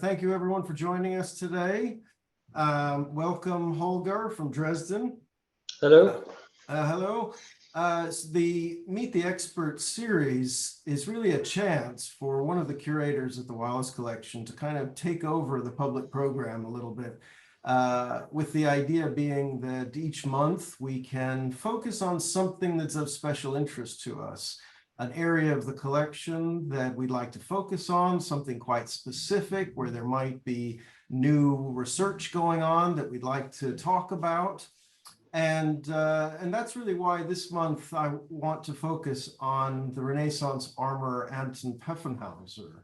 Thank you everyone for joining us today. Welcome Holger from Dresden. Hello. Hello. The Meet the Expert series is really a chance for one of the curators at the Wallace Collection to kind of take over the public program a little bit, with the idea being that each month we can focus on something that's of special interest to us. An area of the collection that we'd like to focus on, something quite specific where there might be new research going on that we'd like to talk about. And that's really why this month I want to focus on the Renaissance armourer Anton Peffenhauser.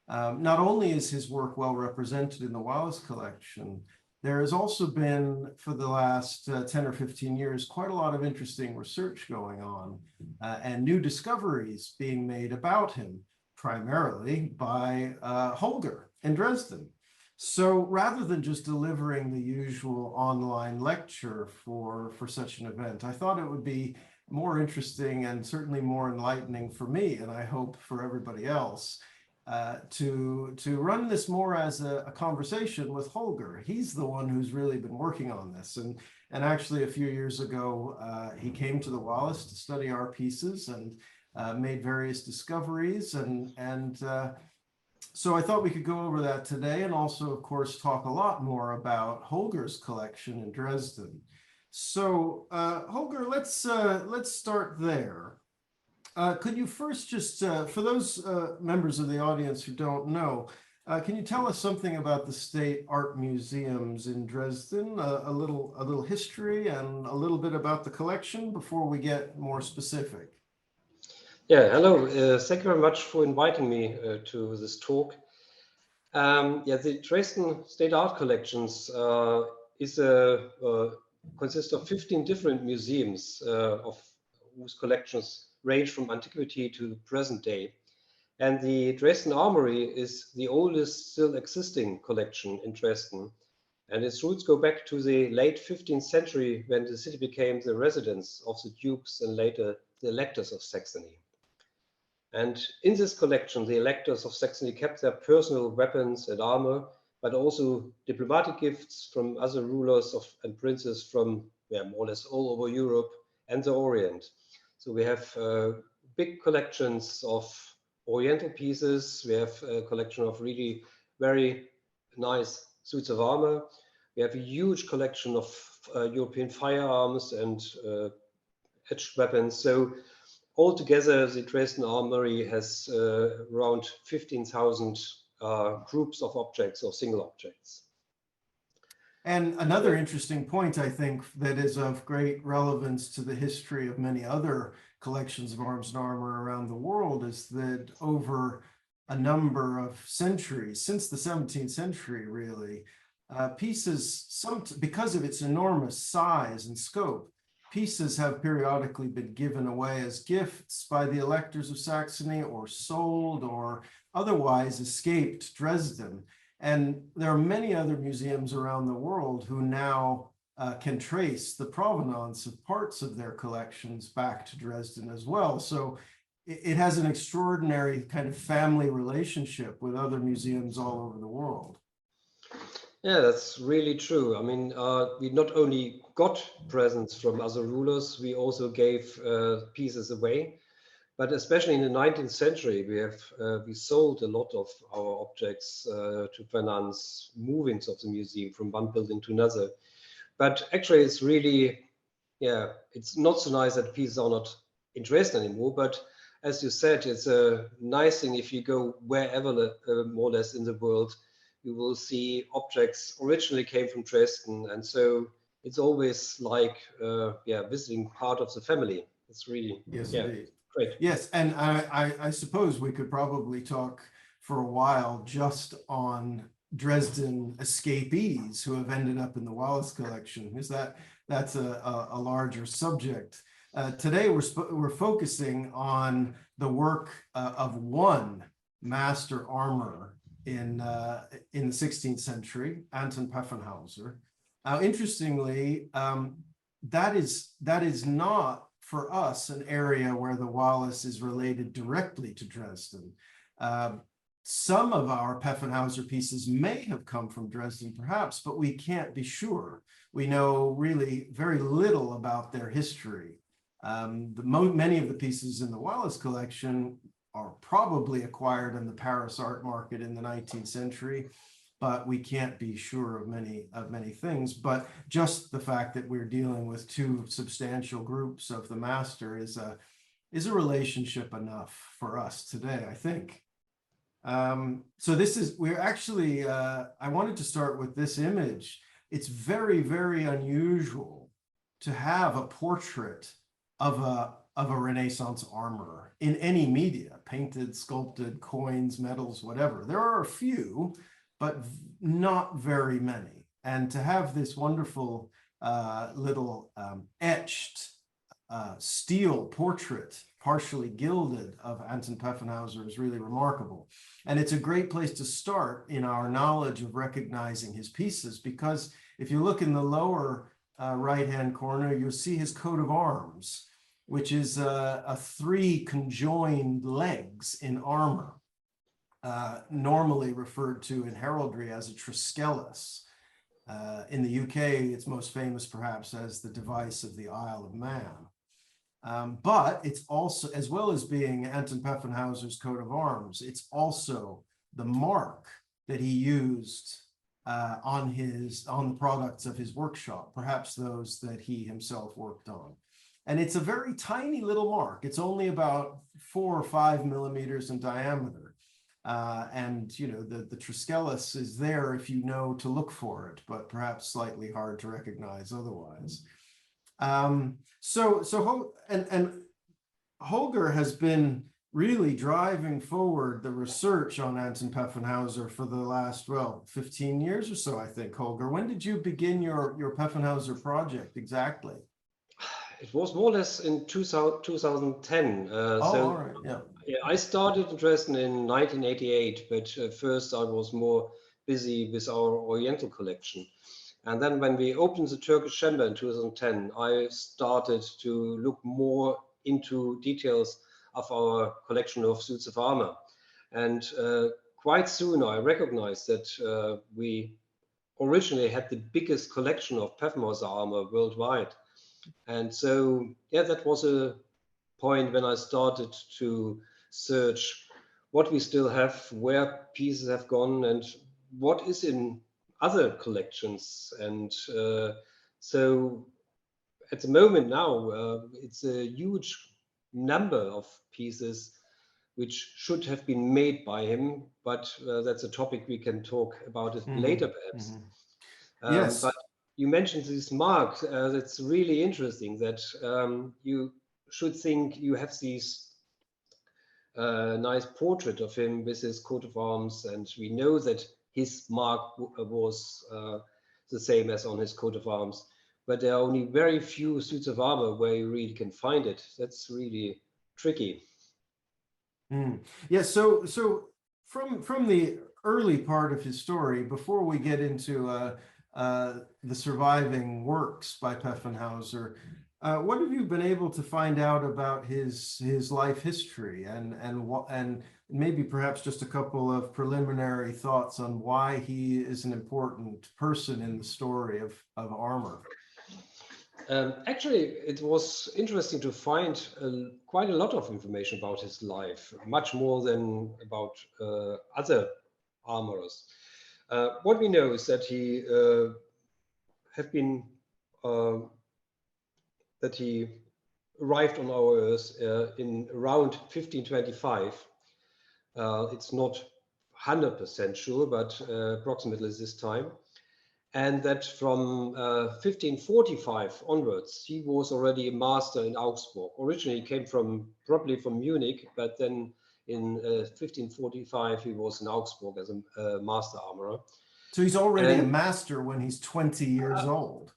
Not only is his work well represented in the Wallace Collection, there has also been, for the last 10 or 15 years, quite a lot of interesting research going on and new discoveries being made about him, primarily by Holger in Dresden. So rather than just delivering the usual online lecture for such an event, I thought it would be more interesting and certainly more enlightening for me, and I hope for everybody else, to run this more as a conversation with Holger. He's the one who's really been working on this, and actually a few years ago he came to the Wallace to study our pieces and made various discoveries, and so I thought we could go over that today, and also of course talk a lot more about Holger's collection in Dresden. So Holger, let's start there. Could you first just, for those members of the audience who don't know, can you tell us something about the state art museums in Dresden, a little history and a little bit about the collection before we get more specific? Yeah, hello. Thank you very much for inviting me to this talk. The Dresden State Art Collections consists of 15 different museums of whose collections range from antiquity to present day. And the Dresden Armory is the oldest still existing collection in Dresden. And its roots go back to the late 15th century, when the city became the residence of the dukes and later the electors of Saxony. And in this collection, the electors of Saxony kept their personal weapons and armor, but also diplomatic gifts from other rulers and princes from more or less all over Europe and the Orient. So we have big collections of Oriental pieces. We have a collection of really very nice suits of armor. We have a huge collection of European firearms and edged weapons. So altogether, the Dresden Armory has around 15,000 groups of objects or single objects. And another interesting point, I think, that is of great relevance to the history of many other collections of arms and armor around the world is that over a number of centuries, since the 17th century, really, pieces, because of its enormous size and scope, pieces have periodically been given away as gifts by the electors of Saxony or sold or otherwise escaped Dresden. And there are many other museums around the world who now can trace the provenance of parts of their collections back to Dresden as well. So it has an extraordinary kind of family relationship with other museums all over the world. Yeah, that's really true. I mean, we not only got presents from other rulers, we also gave pieces away. But especially in the 19th century, we sold a lot of our objects to finance movings of the museum from one building to another. But actually, it's really, it's not so nice that pieces are not in Dresden anymore. But as you said, it's a nice thing if you go wherever more or less in the world, you will see objects originally came from Dresden. And so it's always like, visiting part of the family. It's really, indeed. Great. Yes, and I suppose we could probably talk for a while just on Dresden escapees who have ended up in the Wallace Collection, because that's a larger subject. Today we're focusing on the work of one master armorer in the 16th century, Anton Peffenhauser. Now, interestingly, that is not for us an area where the Wallace is related directly to Dresden. some of our Peffenhauser pieces may have come from Dresden, perhaps, but we can't be sure. We know really very little about their history. Many of the pieces in the Wallace collection are probably acquired in the Paris art market in the 19th century, but we can't be sure of many things. But just the fact that we're dealing with two substantial groups of the master is a relationship enough for us today, I think. So we're actually, I wanted to start with this image. It's very, very unusual to have a portrait of a Renaissance armorer in any media, painted, sculpted, coins, medals, whatever. There are a few, but not very many. And to have this wonderful little etched steel portrait, partially gilded, of Anton Peffenhauser is really remarkable. And it's a great place to start in our knowledge of recognizing his pieces, because if you look in the lower right-hand corner, you'll see his coat of arms, which is a 3 conjoined legs in armor, normally referred to in heraldry as a triskelius. In the UK, it's most famous perhaps as the device of the Isle of Man. But it's also, as well as being Anton Peffenhauser's coat of arms, it's also the mark that he used on the products of his workshop, perhaps those that he himself worked on. And it's a very tiny little mark. It's only about 4 or 5 millimeters in diameter. And you know, the triskelius is there if you know to look for it, but perhaps slightly hard to recognize otherwise. Holger has been really driving forward the research on Anton Peffenhauser for the last, 15 years or so, I think. Holger, when did you begin your Peffenhauser project exactly? It was more or less in 2010. All right, yeah. I started in Dresden in 1988, but first I was more busy with our Oriental collection. And then when we opened the Turkish chamber in 2010, I started to look more into details of our collection of suits of armor. And quite soon I recognized that we originally had the biggest collection of Peffenhauser armor worldwide. And so, yeah, that was a point when I started to search what we still have, where pieces have gone, and what is in other collections. And so at the moment now, it's a huge number of pieces which should have been made by him, but that's a topic we can talk about it later, perhaps. Yes. But you mentioned this mark. That's really interesting that you should think you have these nice portrait of him with his coat of arms, and we know that his mark was the same as on his coat of arms, but there are only very few suits of armor where you really can find it. That's really tricky. Yeah, so from the early part of his story, before we get into the surviving works by Peffenhauser, what have you been able to find out about his life history, and maybe perhaps just a couple of preliminary thoughts on why he is an important person in the story of armor? Actually, it was interesting to find quite a lot of information about his life, much more than about other armorers. What we know is that he arrived on our earth in around 1525. It's not 100% sure, but approximately this time. And that from 1545 onwards, he was already a master in Augsburg. Originally, he came probably from Munich, but then in 1545, he was in Augsburg as a master armorer. So he's already a master when he's 20 years old.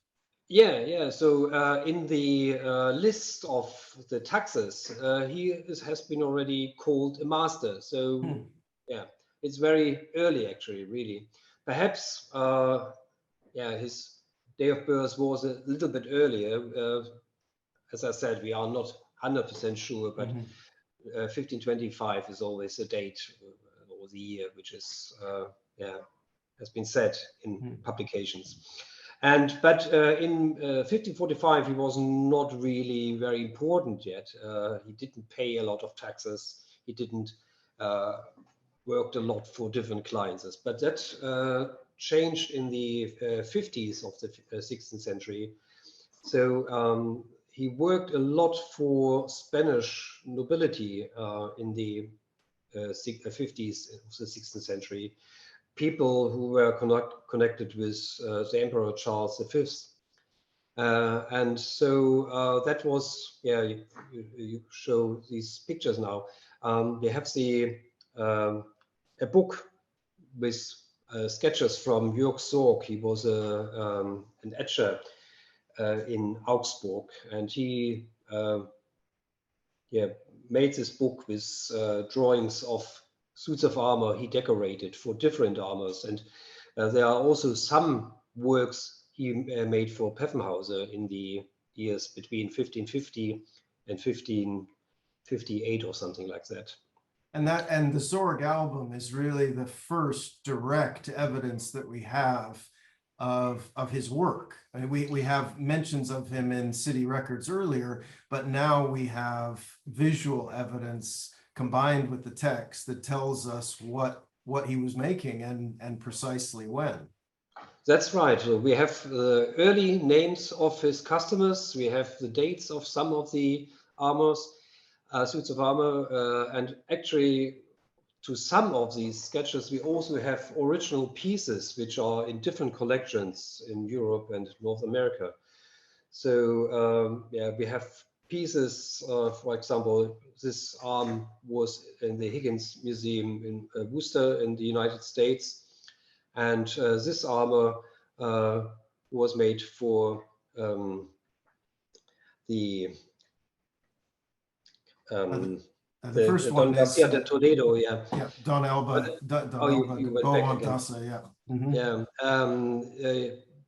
Yeah. So in the list of the taxes, he has been already called a master. So yeah, it's very early, actually, really. Perhaps his day of birth was a little bit earlier. As I said, we are not 100% sure, but 1525 is always a date or the year, which is yeah, has been said in publications. But in 1545, he was not really very important yet. He didn't pay a lot of taxes. He didn't worked a lot for different clients. But that changed in the 50s of the 16th century. So he worked a lot for Spanish nobility in the 50s of the 16th century. People who were connected with the Emperor Charles V. And so that was, yeah, you show these pictures now. We have a book with sketches from Jörg Zorg. He was an etcher in Augsburg, and he yeah, made this book with drawings of suits of armor he decorated for different armors. And there are also some works he made for Peffenhauser in the years between 1550 and 1558 or something like that. And the Zorg album is really the first direct evidence that we have of his work. I mean, we have mentions of him in city records earlier, but now we have visual evidence combined with the text that tells us what he was making and precisely when. That's right. So we have the early names of his customers. We have the dates of some of the armors, suits of armor, and actually to some of these sketches, we also have original pieces which are in different collections in Europe and North America. So yeah, we have pieces, for example, this arm was in the Higgins Museum in Worcester in the United States. And this armor was made for the first one is de Toledo, yeah. Yeah, Don Alba, Beaumontassa, yeah. Yeah,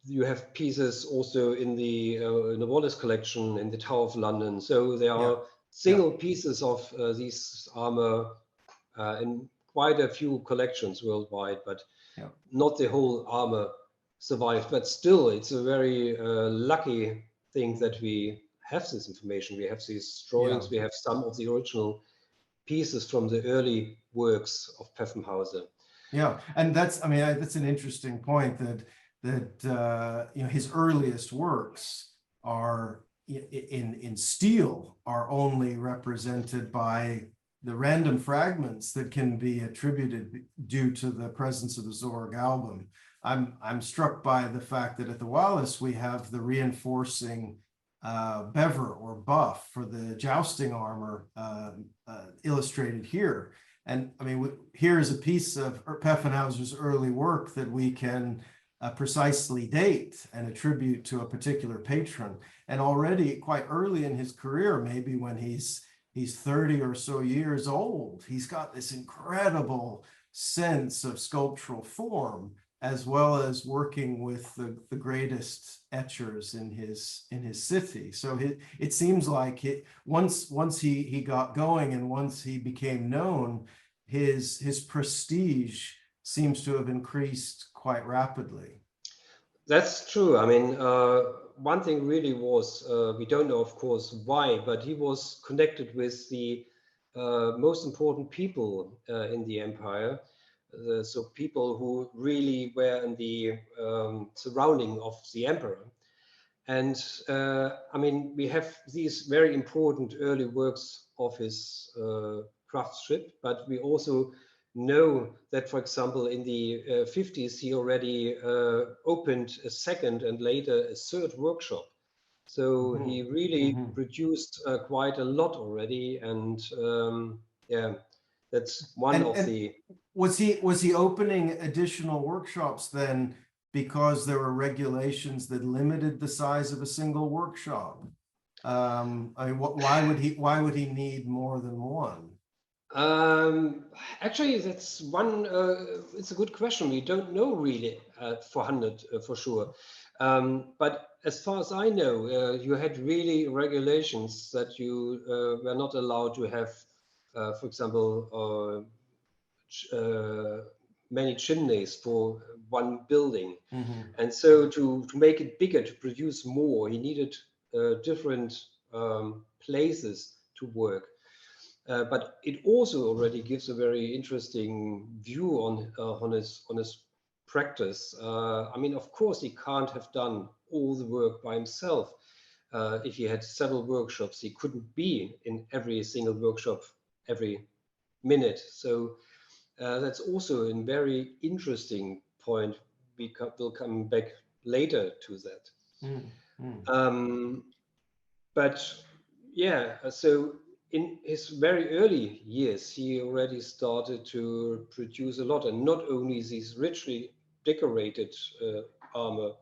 you have pieces also in the Wallace Collection in the Tower of London. So there are single pieces of these armor in quite a few collections worldwide, but not the whole armor survived. But still, it's a very lucky thing that we have this information. We have these drawings. We have some of the original pieces from the early works of Peffenhauser. Yeah, and that's an interesting point that you know, his earliest works are in steel are only represented by the random fragments that can be attributed due to the presence of the Zorg album. I'm struck by the fact that at the Wallace we have the reinforcing bever or buff for the jousting armor illustrated here. And I mean, here is a piece of Peffenhauser's early work that we can precisely date and attribute to a particular patron. And already quite early in his career, maybe when he's 30 or so years old, he's got this incredible sense of sculptural form, as well as working with the greatest etchers in his city. So it seems like once he got going and once he became known, his prestige seems to have increased quite rapidly. That's true. I mean, one thing really was, we don't know, of course, why, but he was connected with the most important people in the empire. So people who really were in the surrounding of the emperor. And I mean, we have these very important early works of his craftsmanship, but we also know that, for example, in the 50s, he already opened a second and later a third workshop. So he really produced quite a lot already. And yeah, that's one of the... Was he opening additional workshops then because there were regulations that limited the size of a single workshop? I mean, why would he need more than one? Actually, that's one. It's a good question. We don't know really for 100 for sure. But as far as I know, you had really regulations that you were not allowed to have, for example, many chimneys for one building. Mhm. And so to make it bigger, to produce more, he needed different places to work. But it also already gives a very interesting view on his practice. I mean, of course, he can't have done all the work by himself. If he had several workshops, he couldn't be in every single workshop every minute. So that's also a very interesting point. We'll come back later to that. Mm, mm. But yeah, so in his very early years, he already started to produce a lot, and not only these richly decorated armor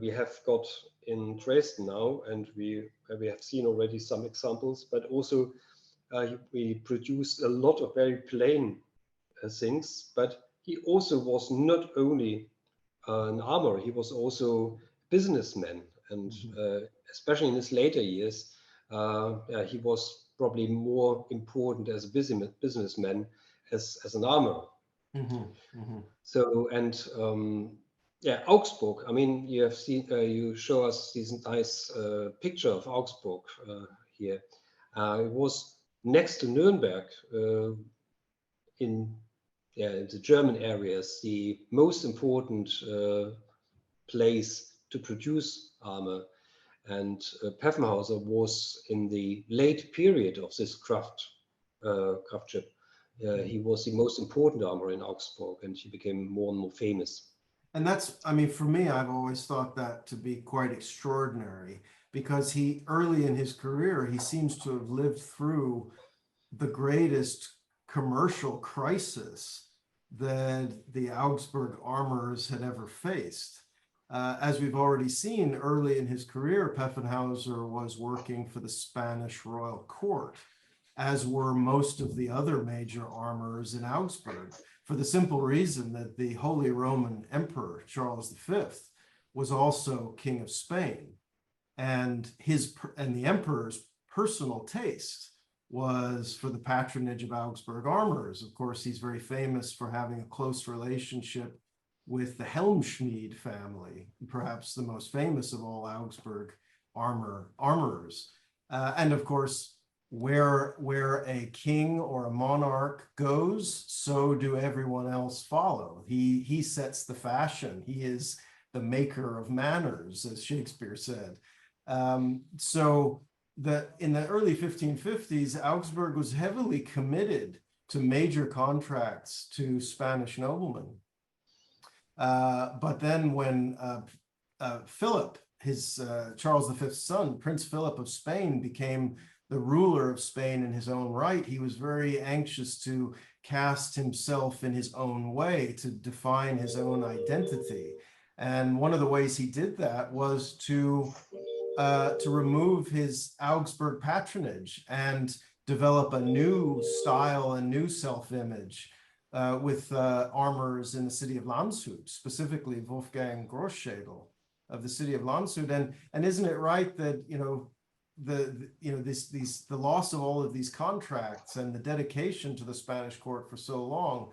we have got in Dresden now, and we have seen already some examples, but also we produced a lot of very plain things. But he also was not only an armorer, he was also a businessman, and especially in his later years, he was probably more important as a businessman as an armorer. So, and yeah, Augsburg. I mean, you have seen, you show us this nice picture of Augsburg here. It was next to Nuremberg in the German areas, the most important place to produce armor. And Peffenhauser was in the late period of this craftsmanship. He was the most important armorer in Augsburg, and he became more and more famous. And that's, I mean, for me, I've always thought that to be quite extraordinary, because he, early in his career, he seems to have lived through the greatest commercial crisis that the Augsburg armorers had ever faced. As we've already seen, early in his career, Peffenhauser was working for the Spanish royal court, as were most of the other major armorers in Augsburg, for the simple reason that the Holy Roman Emperor, Charles V, was also King of Spain. And the emperor's personal taste was for the patronage of Augsburg armorers. Of course, he's very famous for having a close relationship with the Helmschmied family, perhaps the most famous of all Augsburg armorers. And of course, where a king or a monarch goes, so do everyone else follow. He sets the fashion. He is the maker of manners, as Shakespeare said. So in the early 1550s, Augsburg was heavily committed to major contracts to Spanish noblemen. But then when Philip, Charles V's son, Prince Philip of Spain, became the ruler of Spain in his own right, he was very anxious to cast himself in his own way, to define his own identity. And one of the ways he did that was to remove his Augsburg patronage and develop a new style and new self-image with armorers in the city of Landshut, specifically Wolfgang Großschädel of the city of Landshut. And isn't it right that, you know, the loss of all of these contracts and the dedication to the Spanish court for so long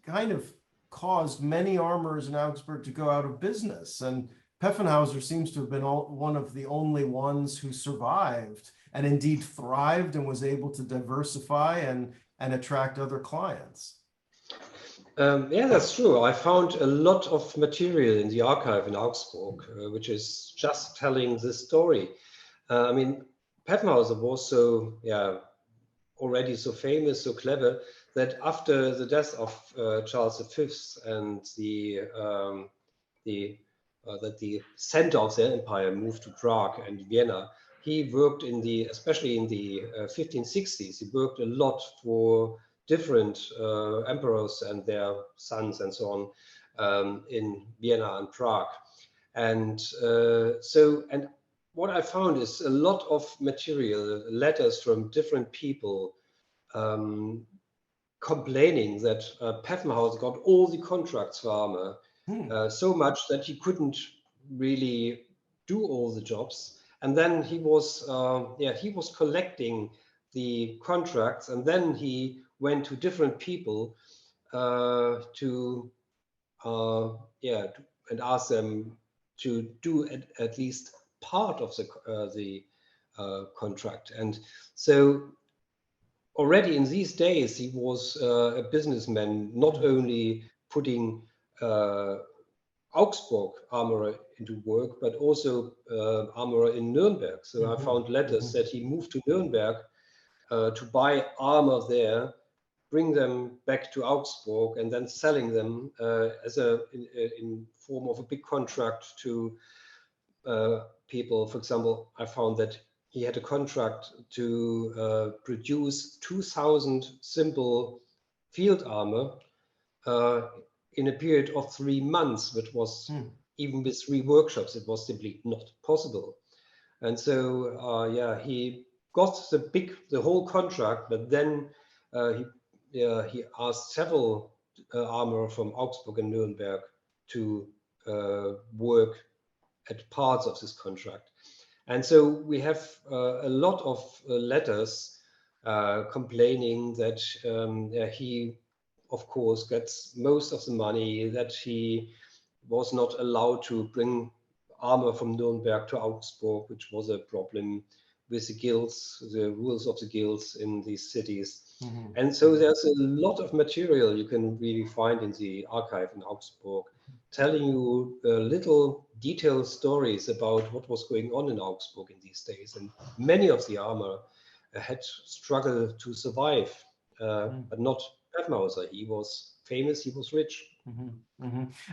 kind of caused many armorers in Augsburg to go out of business. And Peffenhauser seems to have been one of the only ones who survived and indeed thrived and was able to diversify and attract other clients. Yeah, that's true. I found a lot of material in the archive in Augsburg, which is just telling this story. I mean, Peffenhauser was already so famous, so clever, that after the death of Charles V and that the center of the empire moved to Prague and Vienna, he worked especially in the 1560s, he worked a lot for different emperors and their sons and so on in Vienna and Prague. And and what I found is a lot of material, letters from different people complaining that Peffenhauser got all the contracts for armor, so much that he couldn't really do all the jobs. And then he was collecting the contracts, and then he went to different people and ask them to do at least part of the contract. And so already in these days, he was a businessman, not only putting Augsburg armorer into work, but also armorer in Nuremberg. So I found letters that he moved to Nuremberg to buy armor there, bring them back to Augsburg, and then selling them in form of a big contract to people. For example, I found that he had a contract to produce 2,000 simple field armor in a period of 3 months, which was even with 3 workshops, it was simply not possible. And so, he got the whole contract, but then he asked several armorers from Augsburg and Nuremberg to work at parts of this contract. And so we have a lot of letters complaining that he, of course, gets most of the money, that he was not allowed to bring armor from Nuremberg to Augsburg, which was a problem with the guilds, the rules of the guilds in these cities. And so there's a lot of material you can really find in the archive in Augsburg, telling you little detailed stories about what was going on in Augsburg in these days. And many of the armor had struggled to survive, but not Peffenhauser. He was famous, he was rich.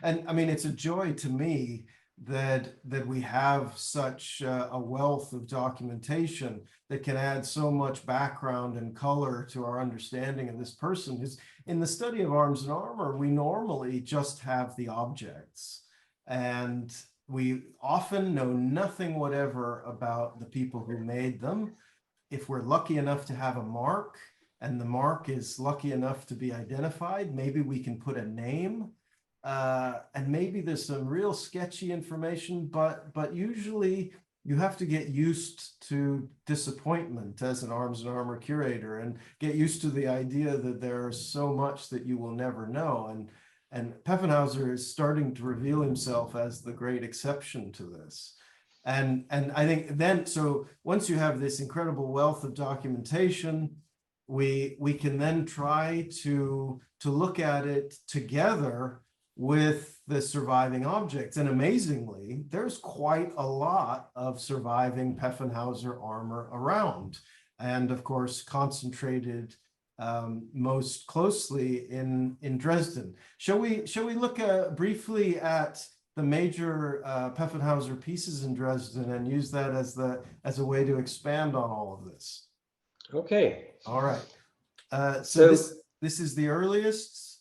And I mean, it's a joy to me that we have such a wealth of documentation that can add so much background and color to our understanding of this person. Because in the study of arms and armor, we normally just have the objects, and we often know nothing whatever about the people who made them. If we're lucky enough to have a mark, and the mark is lucky enough to be identified, maybe we can put a name. And maybe there's some real sketchy information, but usually you have to get used to disappointment as an arms and armor curator, and get used to the idea that there's so much that you will never know. And Peffenhauser is starting to reveal himself as the great exception to this. And I think then, so once you have this incredible wealth of documentation, we can then try to look at it together with the surviving objects. And amazingly, there's quite a lot of surviving Peffenhauser armor around, and of course concentrated most closely in Dresden. Shall we look briefly at the major Peffenhauser pieces in Dresden and use that as a way to expand on all of this? Okay. All right. So this is the earliest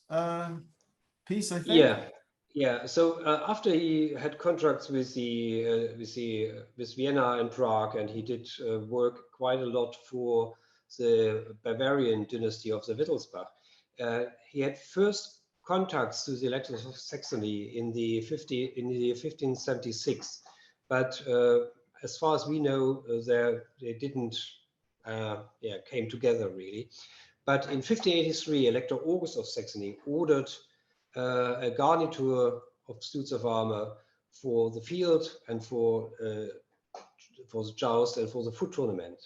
piece, I think. Yeah. So after he had contracts with Vienna and Prague, and he did work quite a lot for the Bavarian dynasty of the Wittelsbach, he had first contacts to the Electors of Saxony in the 1576. But as far as we know, they didn't came together really. But in 1583, Elector August of Saxony ordered a garniture of suits of armor for the field and for the joust and for the foot tournament.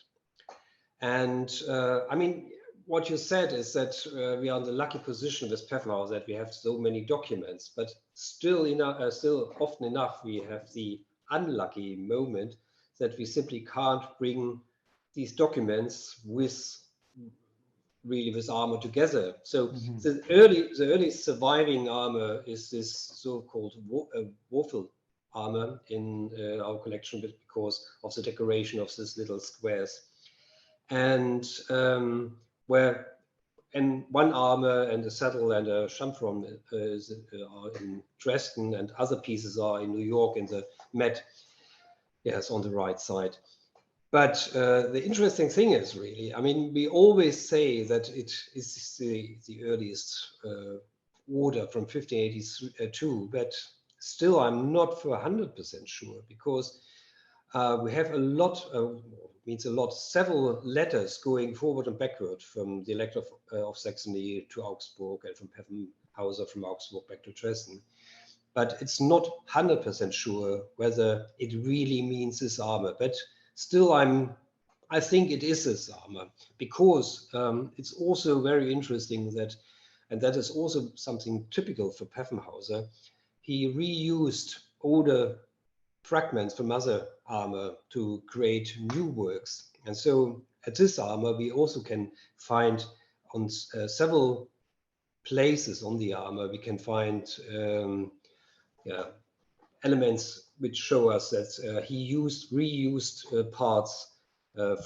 And I mean, what you said is that we are in the lucky position with Peffenhauser that we have so many documents, but still often enough we have the unlucky moment that we simply can't bring these documents with armor together. So the early surviving armor is this so-called waffle armor in our collection, because of the decoration of these little squares. And one armor and a saddle and a chamfron are in Dresden, and other pieces are in New York in the Met. Yes, on the right side. But the interesting thing is really, I mean, we always say that it is the earliest order from 1582, but still I'm not for 100% sure, because we have a lot, means a lot, several letters going forward and backward from the Elector of Saxony to Augsburg, and from Peffenhauser from Augsburg back to Dresden. But it's not 100% sure whether it really means this armor. But still, I think it is this armor, because it's also very interesting that, and that is also something typical for Peffenhauser, he reused older fragments from other armor to create new works. And so at this armor, we also can find on several places on the armor, we can find elements which show us that he reused parts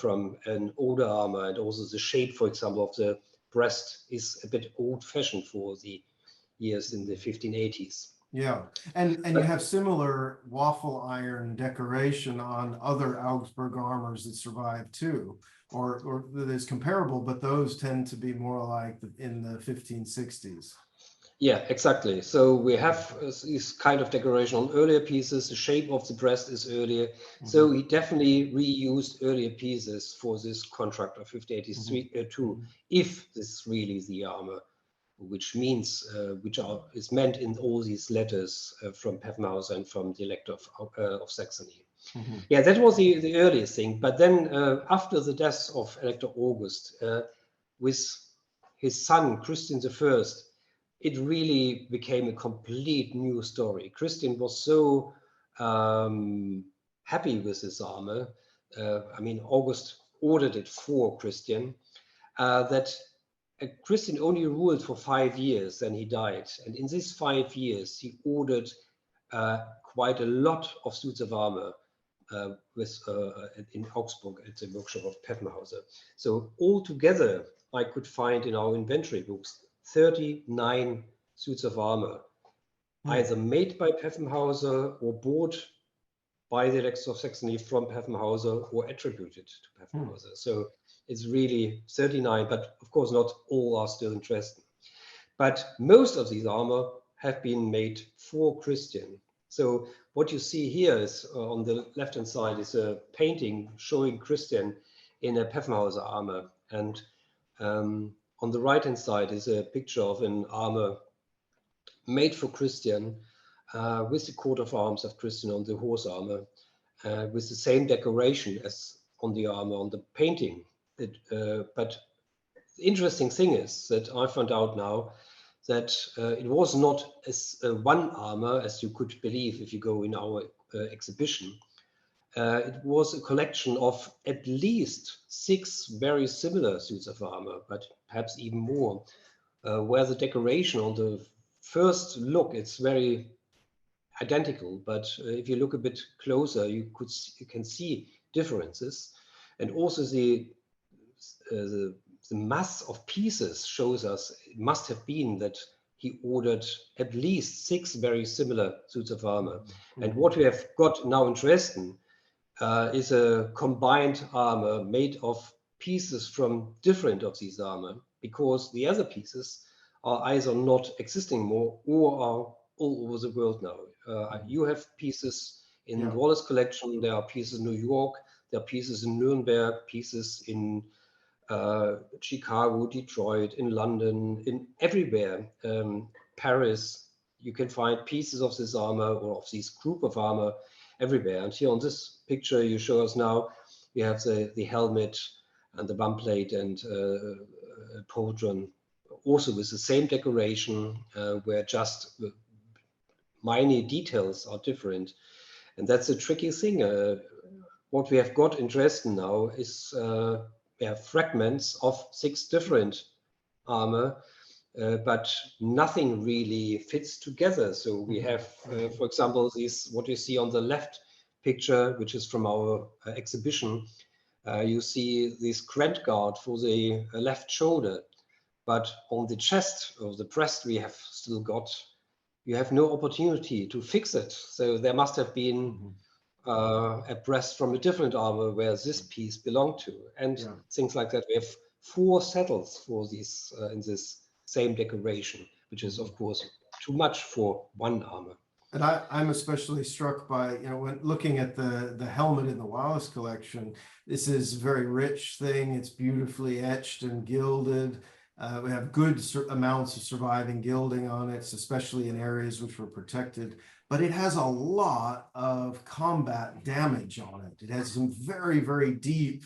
from an older armor, and also the shape, for example, of the breast is a bit old-fashioned for the years in the 1580s. Yeah, and you have similar waffle iron decoration on other Augsburg armors that survive too, or that is comparable, but those tend to be more like in the 1560s. Yeah, exactly. So we have this kind of decoration on earlier pieces. The shape of the breast is earlier. So he definitely reused earlier pieces for this contract of 1582, if this is really the armor, which means, is meant in all these letters from Peffenhauser and from the Elector of Saxony. Yeah, that was the earliest thing. But then after the death of Elector August, with his son, Christian I, it really became a complete new story. Christian was so happy with his armor. I mean, August ordered it for Christian, that Christian only ruled for 5 years, then he died. And in these 5 years, he ordered quite a lot of suits of armor in Augsburg at the workshop of Peffenhauser. So altogether, I could find in our inventory books 39 suits of armor, either made by Peffenhauser or bought by the Elector of Saxony from Peffenhauser or attributed to Peffenhauser. So it's really 39, but of course not all are still in Dresden. But most of these armor have been made for Christian. So what you see here is on the left-hand side is a painting showing Christian in a Peffenhauser armor. And on the right-hand side is a picture of an armor made for Christian with the coat of arms of Christian on the horse armor, with the same decoration as on the armor on the painting. But the interesting thing is that I found out now that it was not as one armor as you could believe if you go in our exhibition. It was a collection of at least 6 very similar suits of armor, but perhaps even more, where the decoration on the first look, it's very identical, but if you look a bit closer, you can see differences. And also the mass of pieces shows us it must have been that he ordered at least 6 very similar suits of armor. And what we have got now in Dresden is a combined armor made of pieces from different of these armor, because the other pieces are either not existing more or are all over the world now. You have pieces in the Wallace Collection, there are pieces in New York, there are pieces in Nuremberg, pieces in Chicago, Detroit, in London, in everywhere, Paris. You can find pieces of this armor or of this group of armor everywhere. And here on this picture you show us now, you have the helmet and the bump plate and pauldron, also with the same decoration, where just minor details are different. And that's a tricky thing. What we have got in Dresden now is fragments of 6 different armor, but nothing really fits together. So we have, for example, what you see on the left picture, which is from our exhibition. You see this grand guard for the left shoulder, but on the chest or the breast we have still got, you have no opportunity to fix it. So there must have been a breast from a different armor where this piece belonged to, and things like that. We have 4 saddles for these in this same decoration, which is of course too much for one armor. And I'm especially struck by, when looking at the helmet in the Wallace collection, this is a very rich thing. It's beautifully etched and gilded. We have good amounts of surviving gilding on it, especially in areas which were protected. But it has a lot of combat damage on it. It has some very, very deep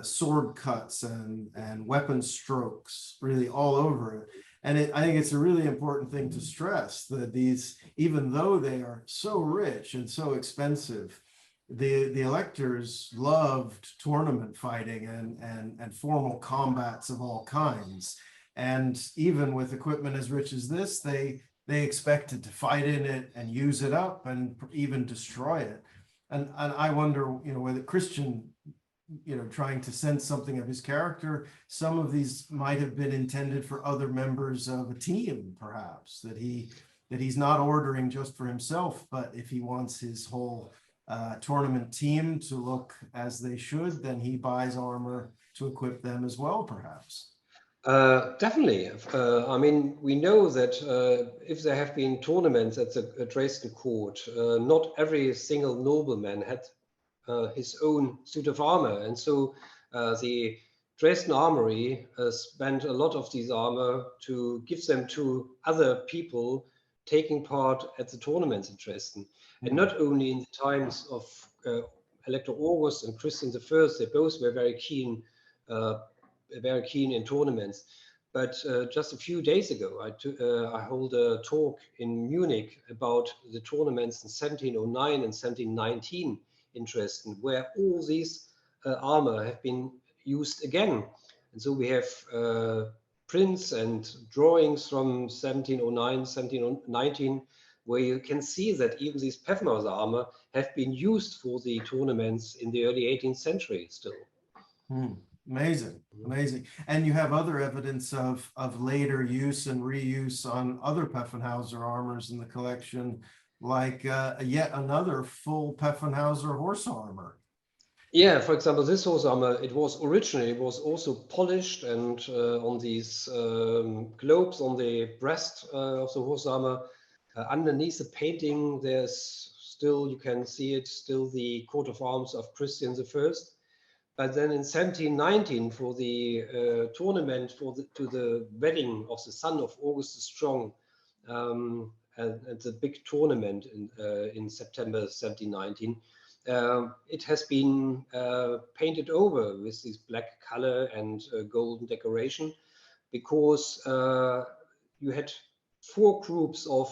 sword cuts and weapon strokes really all over it. And I think it's a really important thing to stress that these, even though they are so rich and so expensive, the electors loved tournament fighting and formal combats of all kinds. And even with equipment as rich as this, they expected to fight in it and use it up and even destroy it. And I wonder, whether Christian, trying to sense something of his character, some of these might have been intended for other members of a team, perhaps, that he's not ordering just for himself, but if he wants his whole tournament team to look as they should, then he buys armor to equip them as well, perhaps. Definitely. I mean, we know that if there have been tournaments at the Dresden court, not every single nobleman had his own suit of armor. And so the Dresden Armory spent a lot of these armor to give them to other people taking part at the tournaments in Dresden. And not only in the times of Elector August and Christian I, they both were very keen in tournaments. But just a few days ago, I held a talk in Munich about the tournaments in 1709 and 1719 in Dresden, where all these armor have been used again. And so we have prints and drawings from 1709, 1719, where you can see that even these Peffenhauser armor have been used for the tournaments in the early 18th century still. Amazing, amazing. And you have other evidence of later use and reuse on other Peffenhauser armors in the collection, like yet another full Peffenhauser horse armor. Yeah, for example, this horse armor, it was also polished, and on these globes on the breast of the horse armor, underneath the painting, there's still, you can see it, still the coat of arms of Christian I. But then in 1719, for the tournament to the wedding of the son of August the Strong, and the big tournament in September 1719, it has been painted over with this black color and golden decoration, because you had 4 groups of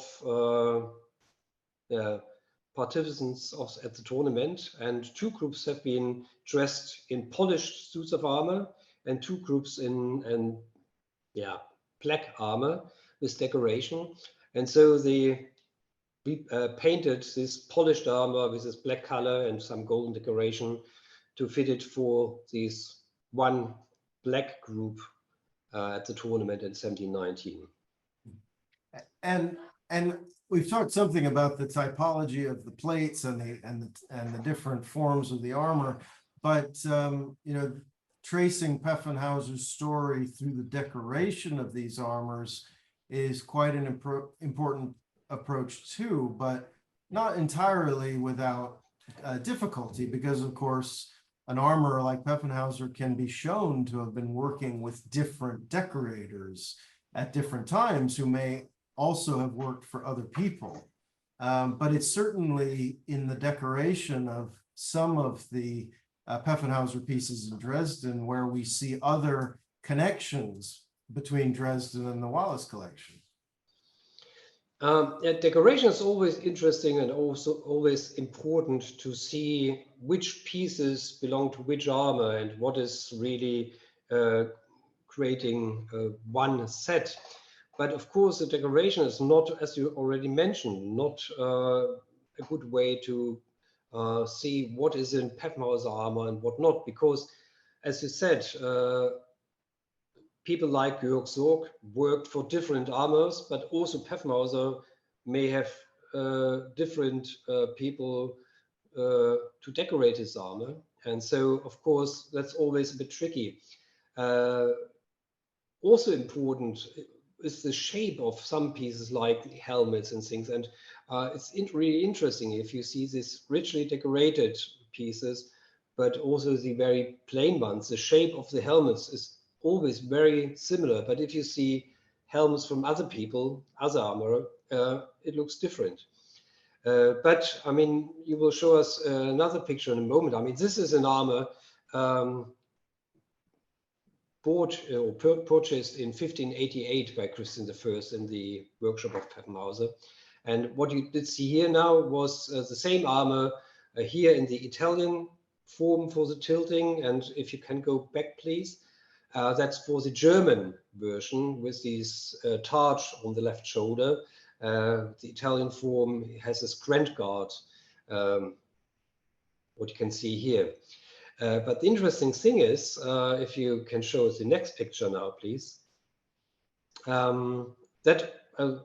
participants at the tournament, and 2 groups have been dressed in polished suits of armor, and 2 groups in black armor with decoration. And so we painted this polished armor with this black color and some golden decoration to fit it for this one black group at the tournament in 1719. And we've talked something about the typology of the plates and the different forms of the armor, but tracing Peffenhauser's story through the decoration of these armors is quite an important approach too, but not entirely without difficulty, because of course an armorer like Peffenhauser can be shown to have been working with different decorators at different times who may also have worked for other people. But it's certainly in the decoration of some of the Peffenhauser pieces in Dresden where we see other connections between Dresden and the Wallace collection. Decoration is always interesting and also always important to see which pieces belong to which armor and what is really creating one set. But of course, the decoration is not, as you already mentioned, not a good way to see what is in Peffenhauser armor and what not, because, as you said, people like Georg Zorg worked for different armors, but also Peffenhauser may have different people to decorate his armor. And so, of course, that's always a bit tricky. Also important, is the shape of some pieces like helmets and things. And it's really interesting if you see these richly decorated pieces, but also the very plain ones. The shape of the helmets is always very similar. But if you see helmets from other people, other armor, it looks different. But I mean, you will show us another picture in a moment. I mean, this is an armor bought or purchased in 1588 by Christian I in the workshop of Peffenhauser. And what you did see here now was the same armor here in the Italian form for the tilting. And if you can go back, please. That's for the German version with these targe on the left shoulder. The Italian form has this grand guard, what you can see here. But the interesting thing is, if you can show us the next picture now, please, that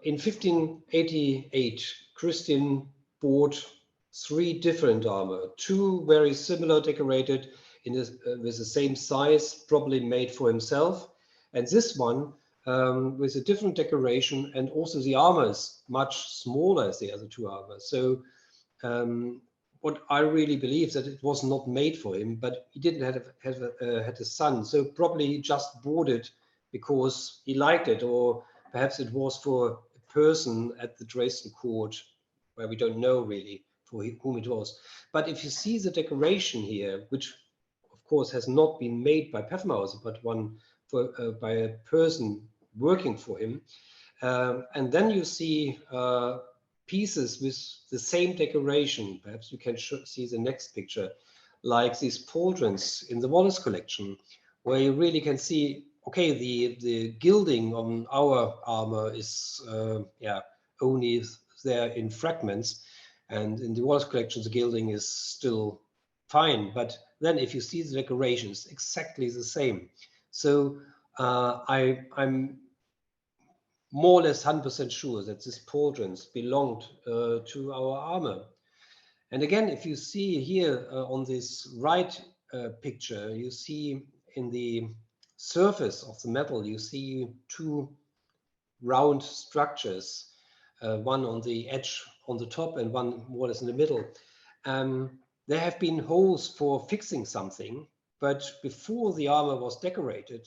in 1588, Christian bought 3 different armor, 2 very similar decorated in this, with the same size, probably made for himself, and this one with a different decoration, and also the armor is much smaller as the other 2 armors. So what I really believe that it was not made for him, but he didn't had a son, so probably he just bought it because he liked it, or perhaps it was for a person at the Dresden court where we don't know really for whom it was. But if you see the decoration here, which of course has not been made by Peffenhauser, but one for by a person working for him, and then you see pieces with the same decoration. Perhaps you can see the next picture, like these pauldrons in the Wallace collection, where you really can see, okay, the gilding on our armor is only there in fragments, and in the Wallace collection the gilding is still fine. But then if you see the decorations, exactly the same. So I'm more or less 100% sure that these pauldrons belonged to our armor. And again, if you see here on this right picture, you see in the surface of the metal, you see 2 round structures, one on the edge on the top and one more or less in the middle. There have been holes for fixing something, but before the armor was decorated,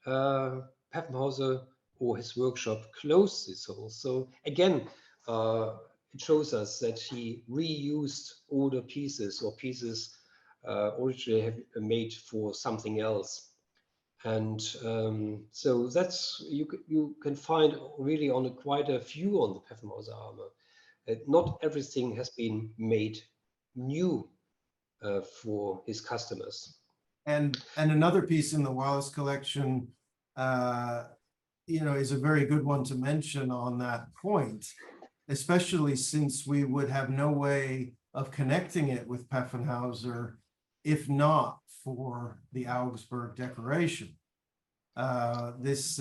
Peffenhauser or his workshop closed this hole. So again, it shows us that he reused older pieces or pieces originally have made for something else. And so that's, you can find really on quite a few on the Peffenhauser armor. Not everything has been made new for his customers. And another piece in the Wallace collection, you know, is a very good one to mention on that point, especially since we would have no way of connecting it with Peffenhauser if not for the Augsburg decoration. This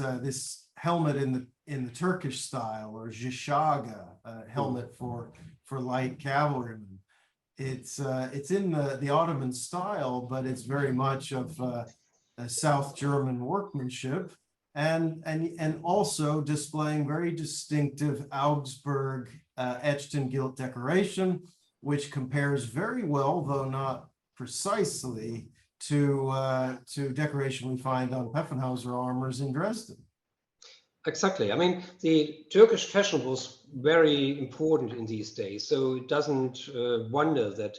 helmet in the Turkish style, or Zishaga, helmet for light cavalrymen. It's in the Ottoman style, but it's very much of a South German workmanship, and also displaying very distinctive Augsburg etched and gilt decoration, which compares very well, though not precisely, to decoration we find on Peffenhauser armors in Dresden. Exactly. I mean, the Turkish fashion was very important in these days, so it doesn't wonder that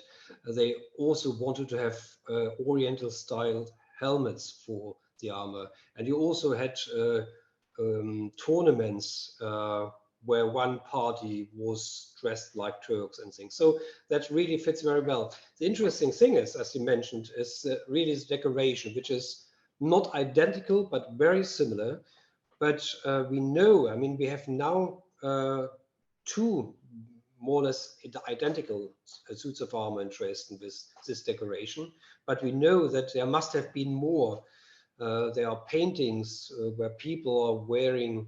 they also wanted to have Oriental style helmets for the armor. And you also had tournaments where one party was dressed like Turks and things. So that really fits very well. The interesting thing is, as you mentioned, is really this decoration, which is not identical, but very similar. But we know, I mean, we have now 2 more or less identical suits of armor in Dresden with this decoration. But we know that there must have been more. There are paintings where people are wearing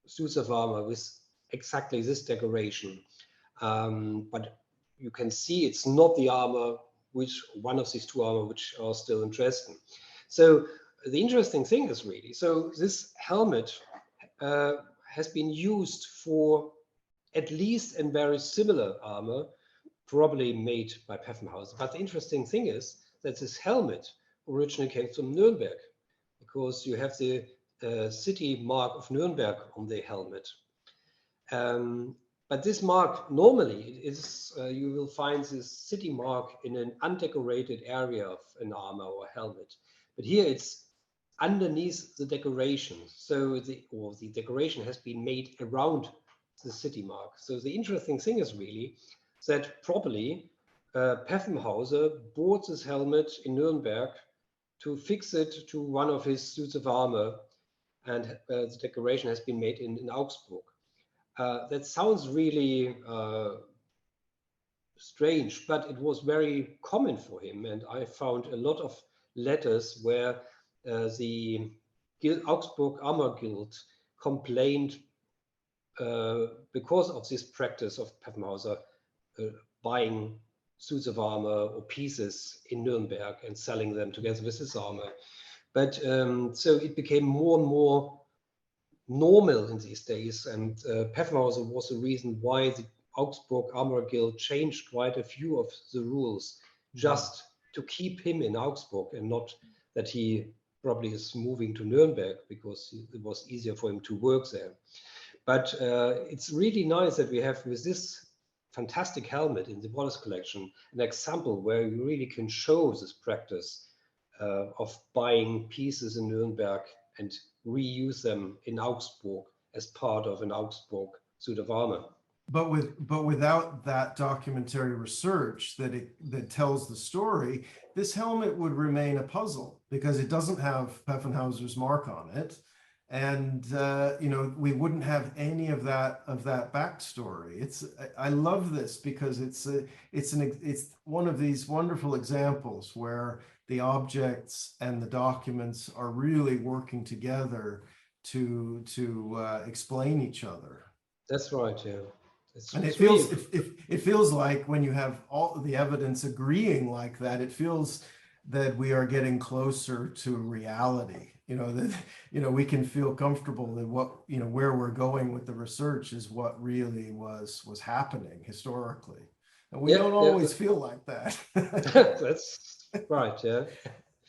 suits of armor with exactly this decoration. But you can see it's not the armor, which one of these 2 armor which are still in Dresden. So the interesting thing is really, so this helmet has been used for at least in very similar armor, probably made by Peffenhauser. But the interesting thing is that this helmet originally came from Nuremberg, because you have the city mark of Nuremberg on the helmet. But this mark, normally, is you will find this city mark in an undecorated area of an armor or helmet. But here it's underneath the decoration. So the decoration has been made around the city mark. So the interesting thing is really that probably Peffenhauser bought this helmet in Nuremberg to fix it to one of his suits of armor, and the decoration has been made in Augsburg. That sounds really strange, but it was very common for him, and I found a lot of letters where the Augsburg Armor Guild complained because of this practice of Peffenhauser buying suits of armor or pieces in Nuremberg and selling them together with his armor. But so it became more and more normal in these days, and Peffenhauser was the reason why the Augsburg Armor Guild changed quite a few of the rules just to keep him in Augsburg, and not that he probably is moving to Nuremberg because it was easier for him to work there. But it's really nice that we have, with this fantastic helmet in the Wallace collection, an example where you really can show this practice of buying pieces in Nuremberg and reuse them in Augsburg as part of an Augsburg suit of armor. But without that documentary research that tells the story, this helmet would remain a puzzle because it doesn't have Peffenhauser's mark on it, and you know, we wouldn't have any of that backstory. I love this because it's one of these wonderful examples where the objects and the documents are really working together to explain each other. That's right, yeah. And it feels it feels like when you have all the evidence agreeing like that, it feels that we are getting closer to reality. You know, that, you know, we can feel comfortable that what, you know, where we're going with the research is what really was happening historically. And we don't always feel like that. That's right, yeah.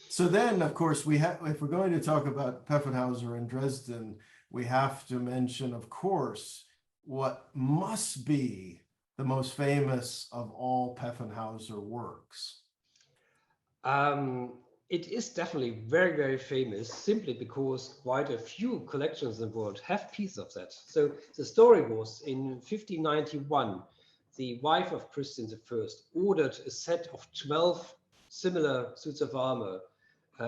So then, of course, if we're going to talk about Peffenhauser in Dresden, we have to mention, of course, what must be the most famous of all Peffenhauser works. It is definitely very, very famous, simply because quite a few collections in the world have pieces of that. So the story was, in 1591, the wife of Christian I ordered a set of 12 similar suits of armor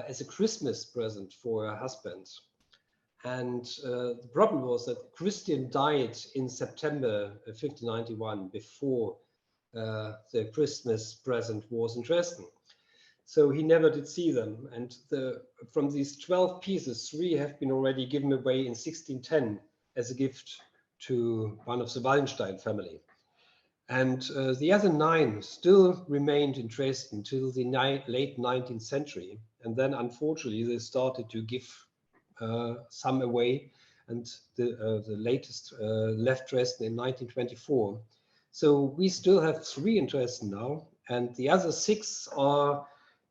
as a Christmas present for her husband. And the problem was that Christian died in September 1591, before the Christmas present was in Dresden. So he never did see them. And from these 12 pieces, 3 have been already given away in 1610 as a gift to one of the Wallenstein family. And the other 9 still remained in Dresden till the late 19th century. And then, unfortunately, they started to give some away, and the latest left Dresden in 1924. So we still have 3 in Dresden now, and the other 6 are,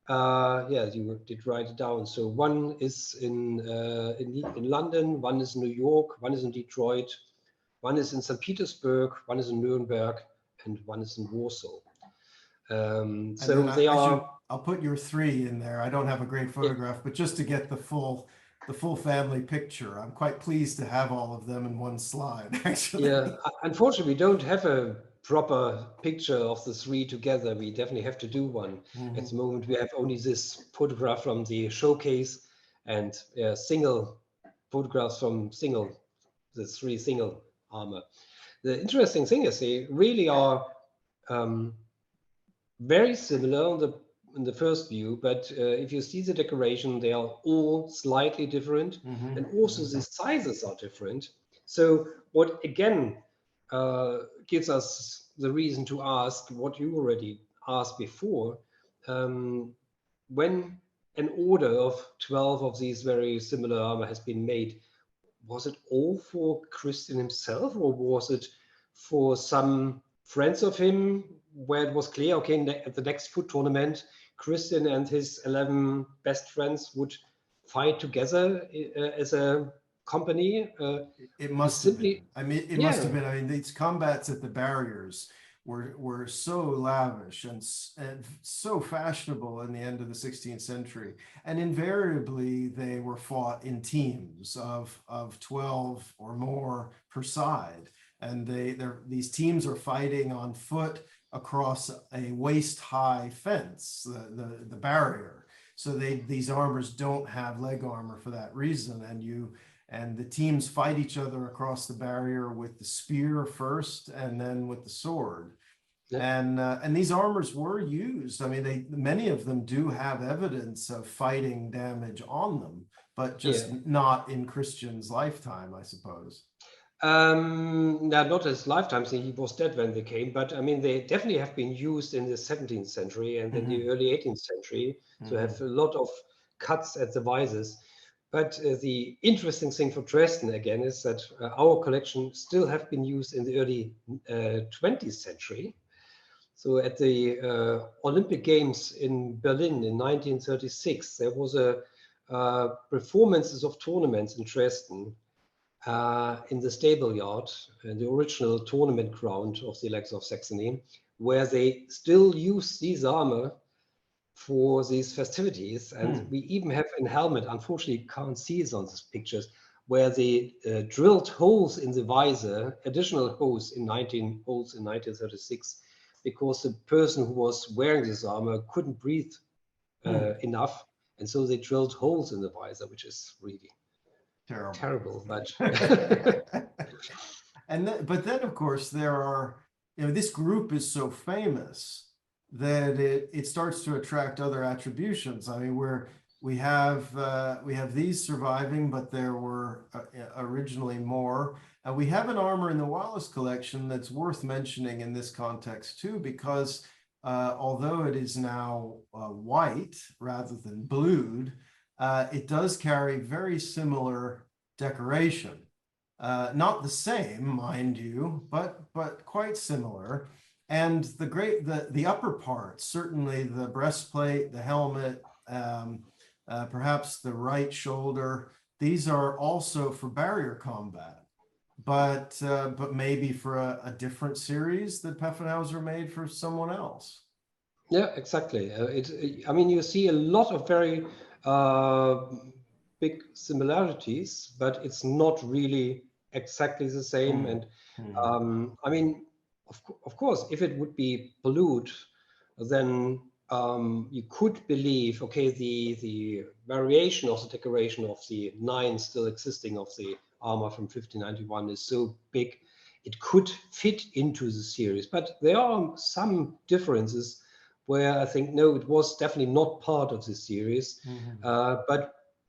yeah, you did write it down. So one is in London, one is in New York, one is in Detroit, one is in St. Petersburg, one is in Nuremberg, and one is in Warsaw. So they are. I'll put your 3 in there. I don't have a great photograph, but just to get the full family picture. I'm quite pleased to have all of them in one slide, actually. Yeah, unfortunately, we don't have a proper picture of the 3 together. We definitely have to do one. At the moment, we have only this photograph from the showcase and single photographs from the 3 single armor. The interesting thing is they really are very similar in the first view, but if you see the decoration, they are all slightly different, and also the sizes are different. So what again gives us the reason to ask what you already asked before, when an order of 12 of these very similar armor has been made, was it all for Christian himself, or was it for some friends of him, where it was clear, okay, at the next foot tournament, Christian and his 11 best friends would fight together as a company? It He must have been. simply, I mean, it must have yeah, been. I mean, these combats at the barriers were so lavish and so fashionable in the end of the 16th century, and invariably they were fought in teams of 12 or more per side, and these teams are fighting on foot across a waist-high fence, the barrier. So these armors don't have leg armor for that reason, and the teams fight each other across the barrier with the spear first and then with the sword. yeah, And these armors were used. I mean, many of them do have evidence of fighting damage on them, but yeah. just not in Christian's lifetime, I suppose. No, not his lifetime. So he was dead when they came, but I mean, they definitely have been used in the 17th century and in the Mhm, early 18th century. So have mhm. a lot of cuts at the vises. But the interesting thing for Dresden again is that our collection still have been used in the early 20th century. So at the Olympic Games in Berlin in 1936, there was a performances of tournaments in Dresden in the stable yard, the original tournament ground of the Elects of Saxony, where they still use these armor for these festivities. And Hmm. we even have a helmet, unfortunately you can't see it on these pictures, where they drilled holes in the visor, additional holes in 1936, because the person who was wearing this armor couldn't breathe Hmm. enough. And so they drilled holes in the visor, which is really Terrible. terrible. But But then, of course, there are, this group is so famous that it starts to attract other attributions. I mean, we have these surviving, but there were originally more. We have an armor in the Wallace collection that's worth mentioning in this context too, because although it is now white rather than blued, it does carry very similar decoration. Not the same, mind you, but quite similar. And the upper parts, certainly the breastplate, the helmet, perhaps the right shoulder, these are also for barrier combat, but maybe for a different series that Peffenhauser made for someone else. yeah, exactly. I mean, you see a lot of very uh, big similarities, but it's not really exactly the same. Hmm. And Hmm. I mean, of course, if it would be polluted, then you could believe, okay, the variation of the decoration of the nine still existing of the armor from 1591 is so big, it could fit into the series. But there are some differences where I think, no, it was definitely not part of the series. Hmm. But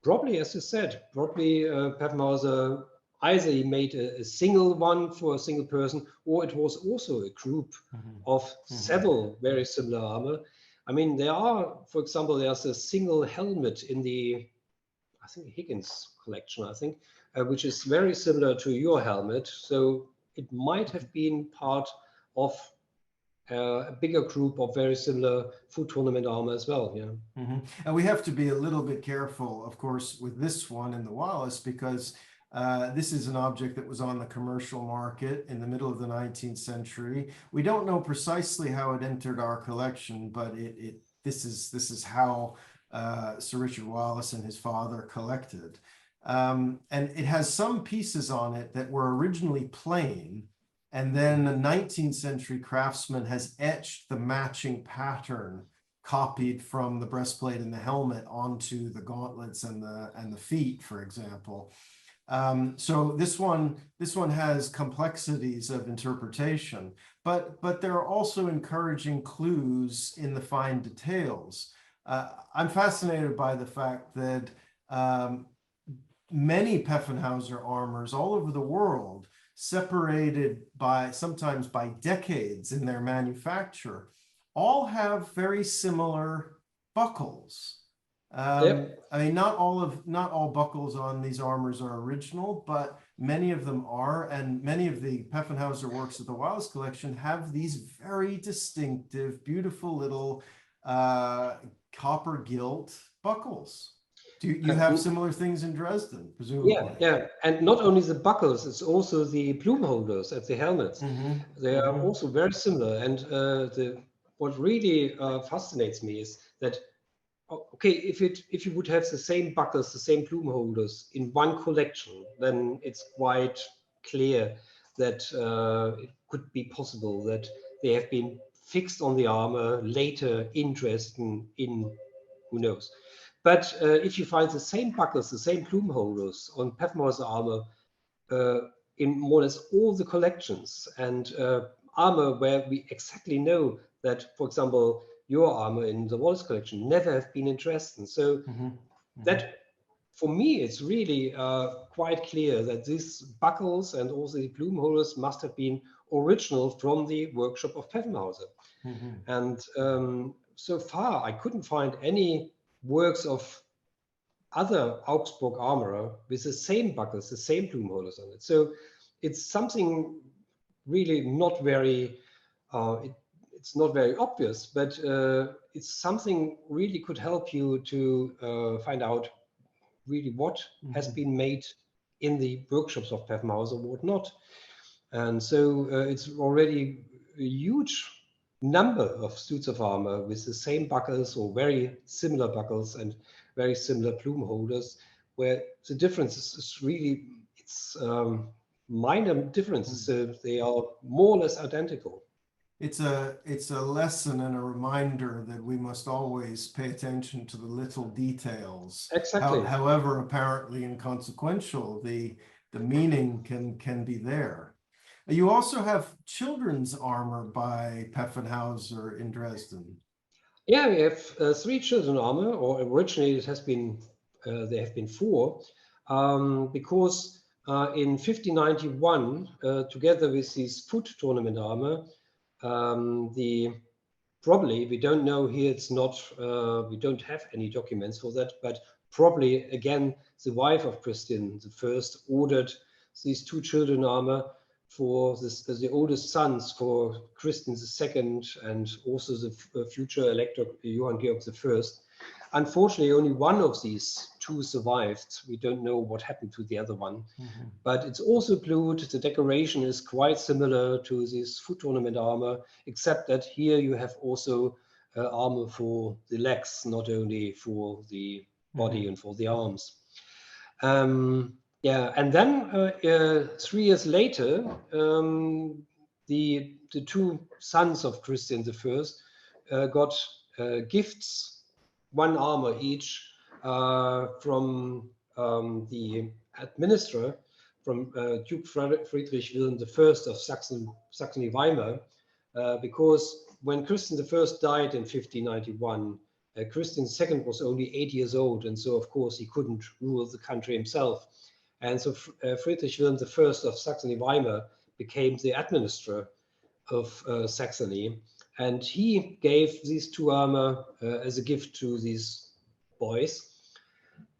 probably, as you said, probably Peffenhauser either he made a single one for a single person, or it was also a group Hmm. of Hmm. several very similar armor. I mean, there are, for example, there's a single helmet in the, I think, Higgins collection, I think, which is very similar to your helmet. So it might have been part of a bigger group of very similar food tournament armor as well. Yeah. Hmm. And we have to be a little bit careful, of course, with this one in the Wallace, because this is an object that was on the commercial market in the middle of the 19th century. We don't know precisely how it entered our collection, but this is how Sir Richard Wallace and his father collected. And it has some pieces on it that were originally plain, and then the 19th century craftsman has etched the matching pattern copied from the breastplate and the helmet onto the gauntlets and the feet, for example. So this one has complexities of interpretation, but there are also encouraging clues in the fine details. I'm fascinated by the fact that many Peffenhauser armors all over the world, separated by sometimes by decades in their manufacture, all have very similar buckles. Yeah. I mean, not all buckles on these armors are original, but many of them are, and many of the Peffenhauser works of the Wallace Collection have these very distinctive, beautiful little copper gilt buckles. Do you have similar things in Dresden, presumably? Yeah, and not only the buckles, it's also the plume holders at the helmets. They are also very similar. And what really fascinates me is that, okay, if you would have the same buckles, the same plume holders in one collection, then it's quite clear that it could be possible that they have been fixed on the armor later in Dresden, in who knows. But if you find the same buckles, the same plume holders on Peffenhauser armor in more or less all the collections, and armor where we exactly know that, for example, your armor in the Wallace collection never have been in Dresden. So that, for me, it's really quite clear that these buckles and also the plume holders must have been original from the workshop of Peffenhauser. And so far, I couldn't find any works of other Augsburg armorer with the same buckles, the same plume holders on it. So it's something really not very, it's not very obvious, but it's something really could help you to find out really what has been made in the workshops of Peffenhauser, what not. And so it's already a huge number of suits of armor with the same buckles or very similar buckles and very similar plume holders, where the difference is really, it's minor differences. So they are more or less identical. It's a lesson and a reminder that we must always pay attention to the little details. Exactly. However apparently inconsequential, the meaning can be there. You also have children's armor by Peffenhauser in Dresden. Yeah, we have 3 children armor, or originally it has been there have been 4, because in 1591, together with this foot tournament armor, probably, we don't know here, it's not, we don't have any documents for that, but probably again the wife of Christian I ordered these 2 children armor for the oldest sons, for Christian II and also the future elector Johann Georg I. Unfortunately, only one of these 2 survived. We don't know what happened to the other one, but it's also blued. The decoration is quite similar to this foot tournament armor, except that here you have also armor for the legs, not only for the body and for the arms. Yeah, and then 3 years later, the 2 sons of Christian I got gifts, 1 armor each, from the administrator, from Duke Friedrich Wilhelm I of Saxony-Weimar, because when Christian I died in 1591, Christian II was only 8 years old, and so of course he couldn't rule the country himself. And so Friedrich Wilhelm I of Saxony-Weimar became the administrator of Saxony, and he gave these 2 armor as a gift to these boys.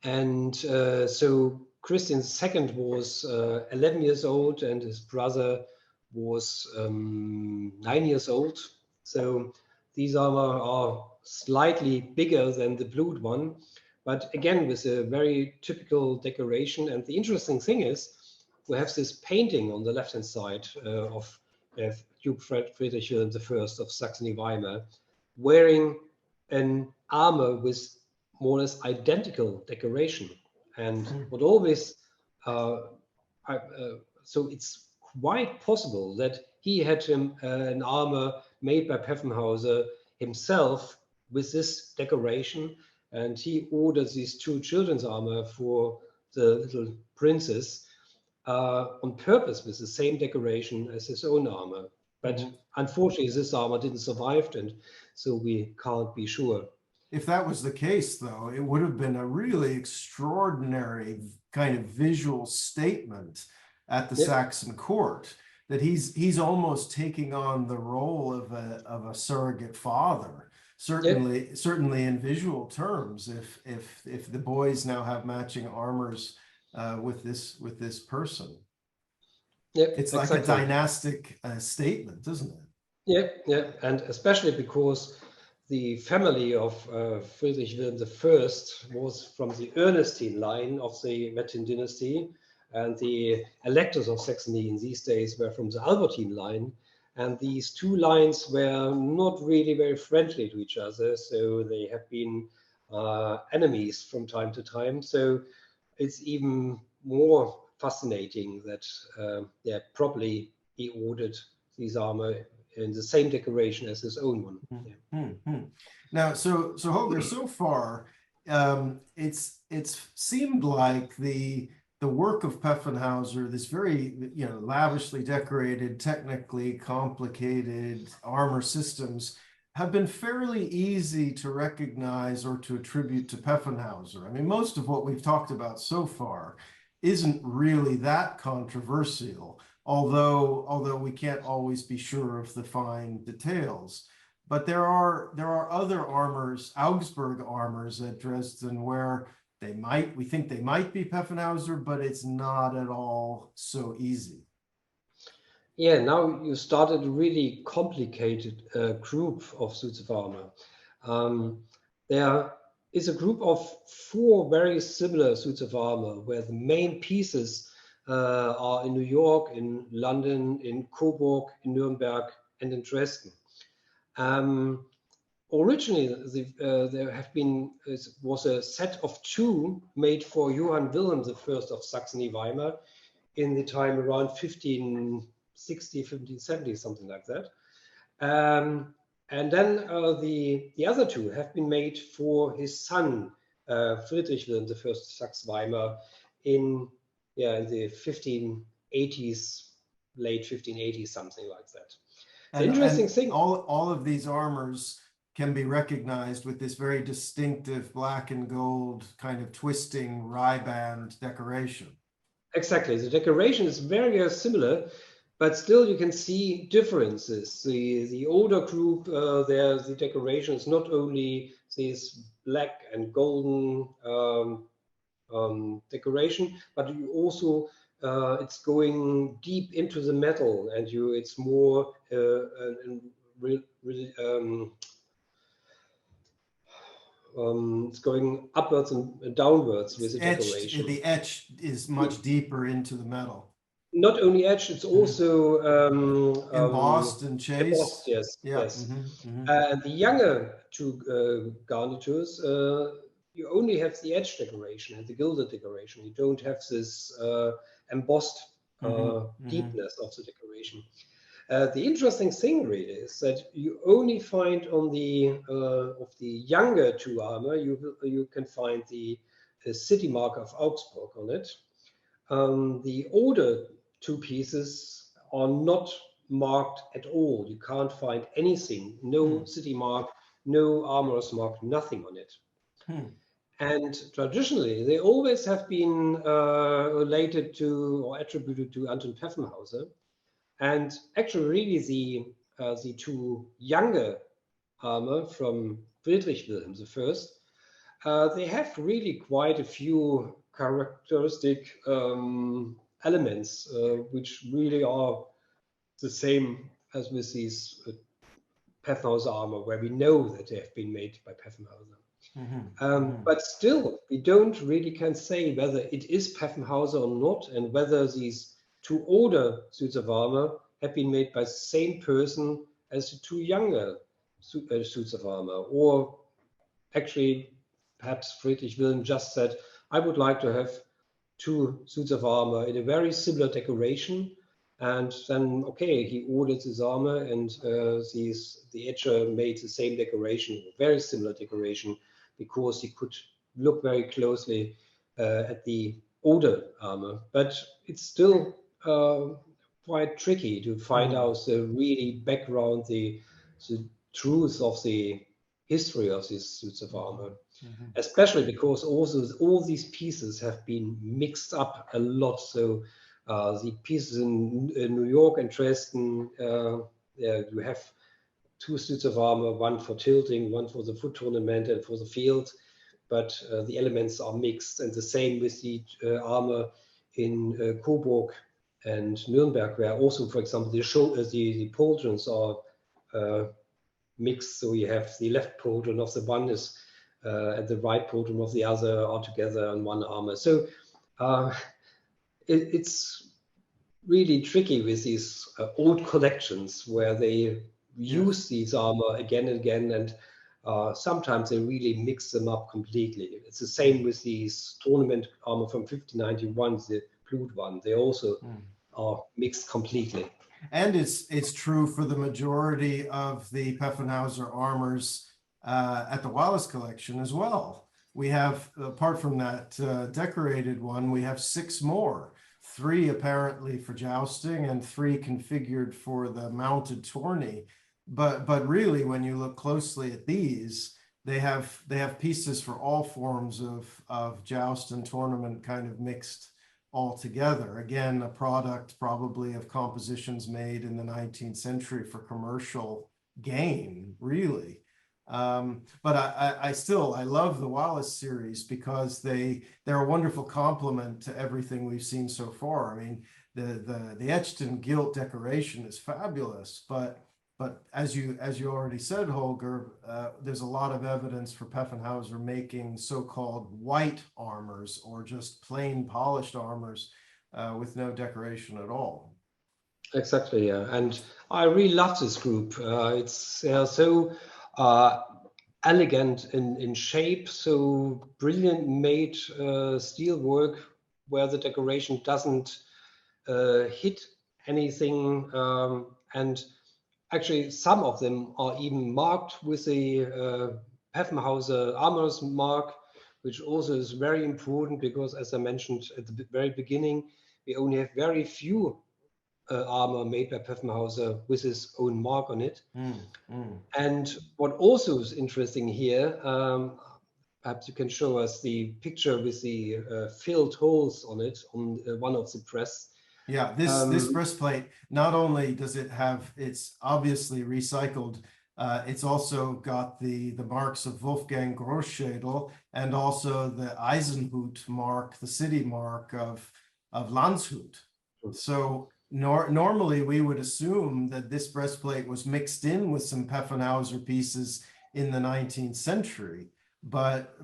And so Christian II was 11 years old, and his brother was 9 years old. So these armor are slightly bigger than the blued one, but again with a very typical decoration. And the interesting thing is, we have this painting on the left-hand side of Duke Friedrich Wilhelm I of Saxony-Weimar, wearing an armor with more or less identical decoration. And what always, so it's quite possible that he had an armor made by Peffenhauser himself with this decoration, and he ordered these 2 children's armor for the little princess on purpose with the same decoration as his own armor. But unfortunately, this armor didn't survive, and so we can't be sure. If that was the case, though, it would have been a really extraordinary kind of visual statement at the Saxon court, that he's almost taking on the role of a surrogate father, certainly in visual terms, if the boys now have matching armors with this person. Yeah, It's like a dynastic statement, isn't it? Yeah, yeah, and especially because the family of Friedrich Wilhelm I was from the Ernestine line of the Wettin dynasty, and the electors of Saxony in these days were from the Albertine line, and these two lines were not really very friendly to each other, so they have been enemies from time to time. So it's even more fascinating that yeah, probably he ordered these armor in the same decoration as his own one. Yeah. Now, so Holger, so far, it's seemed like the work of Peffenhauser, this very lavishly decorated, technically complicated armor systems, have been fairly easy to recognize or to attribute to Peffenhauser. I mean, most of what we've talked about so far isn't really that controversial, although we can't always be sure of the fine details. But there are other armors, Augsburg armors at Dresden, where we think they might be Peffenhauser, but it's not at all so easy. Yeah, now you started a really complicated group of suits of armor. There is a group of 4 very similar suits of armor where the main pieces are in New York, in London, in Coburg, in Nuremberg, and in Dresden. Originally, there was a set of 2 made for Johann Wilhelm I of Saxony-Weimar in the time around 1560, 1570, something like that. And then the other 2 have been made for his son, Friedrich Wilhelm I of Saxe-Weimar in the 1580s, late 1580s, something like that. The interesting thing, all of these armors can be recognized with this very distinctive black and gold kind of twisting riband decoration. Exactly, the decoration is very similar, but still you can see differences. The older group, the decoration is not only this black and golden decoration, but you also it's going deep into the metal, and it's more it's going upwards and downwards with the decoration. The etch is much deeper into the metal. Not only etched, it's also embossed and chased. Embossed, yes, yeah. yes. And the younger 2 garnitures, you only have the edge decoration and the gilded decoration. You don't have this embossed deepness of the decoration. The interesting thing really is that you only find on the of the younger 2 armor, you can find the city mark of Augsburg on it. The older 2 pieces are not marked at all. You can't find anything, no city mark, no armorer's mark, nothing on it. And traditionally, they always have been related to or attributed to Anton Peffenhauser. And actually, really, the 2 younger armor from Friedrich Wilhelm I, they have really quite a few characteristic elements which really are the same as with these Peffenhauser armor, where we know that they have been made by Peffenhauser. But still, we don't really can say whether it is Peffenhauser or not, and whether these 2 older suits of armor have been made by the same person as the 2 younger suits of armor, or actually perhaps Friedrich Wilhelm just said, I would like to have 2 suits of armor in a very similar decoration, and then okay, he ordered this armor, and the etcher made the same decoration, very similar decoration, because he could look very closely at the older armor. But it's still quite tricky to find out the really background, the truth of the history of these suits of armor, especially because also all these pieces have been mixed up a lot. So the pieces in New York and Dresden, you have two suits of armor, one for tilting, one for the foot tournament and for the field. But the elements are mixed, and the same with the armor in Coburg and Nuremberg, where also, for example, the pauldrons are mixed. So you have the left pauldron of the one is and the right pauldron of the other are together on one armor. So it's really tricky with these old collections where they use these armor again and again, and sometimes they really mix them up completely. It's the same with these tournament armor from 1591, the Blut one. They also are mixed completely. And it's true for the majority of the Peffenhauser armors at the Wallace Collection as well. We have, apart from that decorated one, we have 6 more. 3 apparently for jousting and 3 configured for the mounted tourney. But really, when you look closely at these, they have pieces for all forms of joust and tournament kind of mixed all together. Again, a product probably of compositions made in the 19th century for commercial gain, really. But I love the Wallace series because they're a wonderful complement to everything we've seen so far. I mean, the etched and gilt decoration is fabulous, but as you already said, Holger, there's a lot of evidence for Peffenhauser making so-called white armors or just plain polished armors with no decoration at all. Exactly, yeah. And I really love this group. It's so elegant in shape, so brilliant made steel work where the decoration doesn't hit anything, and actually some of them are even marked with the Peffenhauser armours mark, which also is very important because, as I mentioned at the very beginning, we only have very few armor made by Peffenhauser with his own mark on it. And what also is interesting here, perhaps you can show us the picture with the filled holes on it on one of the press. Yeah, this breastplate, not only does it have, it's obviously recycled, it's also got the marks of Wolfgang Großschädel and also the Eisenhut mark, the city mark of Landshut. So normally we would assume that this breastplate was mixed in with some Peffenhauser pieces in the 19th century, but